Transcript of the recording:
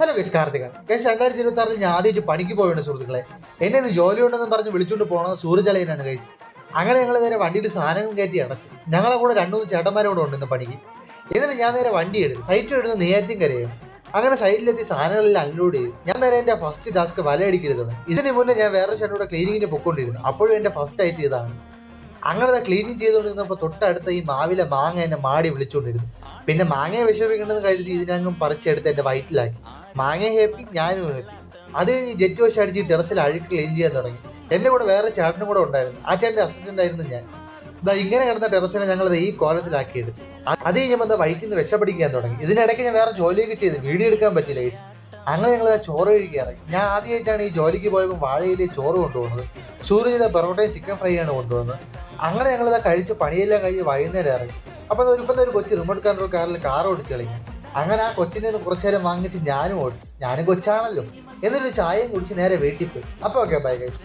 Hello guys, Karthikan. Guys, 2026 ഞാൻ ആദ്യമായിട്ട് പണിക്ക് പോയുണ്ട് സുഹൃത്തുക്കളെ. എന്നെ ഇന്ന് ജോലി ഉണ്ടെന്ന് പറഞ്ഞ് വിളിച്ചുകൊണ്ട് പോകുന്നത് സൂരജലയനാണ് ഗൈസ്. അങ്ങനെ ഞങ്ങൾ നേരെ വണ്ടിയിൽ സാധനങ്ങൾ കയറ്റി അടച്ച്. ഞങ്ങളെ കൂടെ 2-3 ചേട്ടന്മാരോട് ഉണ്ട് ഇന്ന് പണിക്ക്. എന്നിട്ട് ഞാൻ നേരെ വണ്ടി എടുത്ത് സൈറ്റ് എടുത്ത് നെയ്യാറ്റിൻകരയാണ്. അങ്ങനെ സൈഡിലെത്തി സാധനങ്ങളെല്ലാം അൺലോഡ് ചെയ്തു. ഞാൻ നേരെ എൻ്റെ ഫസ്റ്റ് ടാസ്ക് വലയടിക്കരുത്. ഇതിന് മുന്നേ ഞാൻ വേറെ ചേട്ടനോട് ക്ലീനിങ്ങിന് പൊയ്ക്കൊണ്ടിരുന്നു. അപ്പോഴും എൻ്റെ ഫസ്റ്റ് ആയിട്ട് ഇതാണ്. അങ്ങനെ ക്ലീനിങ് ചെയ്തുകൊണ്ടിരുന്നപ്പോൾ തൊട്ടടുത്ത ഈ മാവിലെ മാങ്ങ എന്നെ മാടി വിളിച്ചുകൊണ്ടിരുന്നു. പിന്നെ മാങ്ങയെ വിഷമിക്കണമെന്ന് കരുതി ഇതിനങ്ങും പറിച്ചെടുത്ത് എൻ്റെ വയറ്റിലാക്കി. മാങ്ങ ഹാപ്പി, ഞാനും ഹാപ്പി. അത് കഴിഞ്ഞ് ജെറ്റ് വാഷ് അടിച്ച് ടെറസിൽ അഴുക്ക് ക്ലീൻ ചെയ്യാൻ തുടങ്ങി. എൻ്റെ കൂടെ വേറെ ചേട്ടനും കൂടെ ഉണ്ടായിരുന്നു. ആ ചേട്ടൻ്റെ അസിസ്റ്റന്റ് ആയിരുന്നു ഞാൻ. ഇങ്ങനെ കിടന്ന ടെറസിനെ ഞങ്ങളത് ഈ കോലത്തിലാക്കി എടുത്തു. അത് കഴിഞ്ഞപ്പോൾ വയറ്റിൽ നിന്ന് വിഷപിടിക്കാൻ തുടങ്ങി. ഇതിനിടയ്ക്ക് ഞാൻ വേറെ ജോലിയൊക്കെ ചെയ്ത് വീഡിയോ എടുക്കാൻ പറ്റില്ല ഗൈസ്. അങ്ങനെ ഞങ്ങൾ ചോറ് കഴിക്കാറായി. ഞാൻ ആദ്യമായിട്ടാണ് ഈ ജോലിക്ക് പോയപ്പോൾ വാഴയിലെ ചോറ് കൊണ്ടുപോകുന്നത്. സൂര്യ പൊറോട്ടയും ചിക്കൻ ഫ്രൈ ആണ് കൊണ്ടുവന്നത്. അങ്ങനെ ഞങ്ങളിത് കഴിച്ച് പണിയെല്ലാം കഴിഞ്ഞ് വൈകുന്നേരം ഇറങ്ങി. അപ്പോൾ ഒരു കൊച്ചു റിമോട്ട് കൺട്രോൾ കാറിൽ കാർ ഓടിച്ച് കളഞ്ഞു. അങ്ങനെ ആ കൊച്ചിനെ നിന്ന് കുറച്ചു നേരം വാങ്ങിച്ച് ഞാനും ഓടിച്ചു. ഞാനും കൊച്ചാണല്ലോ. എന്നിട്ടൊരു ചായയും കുടിച്ച് നേരെ വീട്ടിൽ പോയി. അപ്പോൾ ഓക്കെ, ബൈ ഗൈസ്.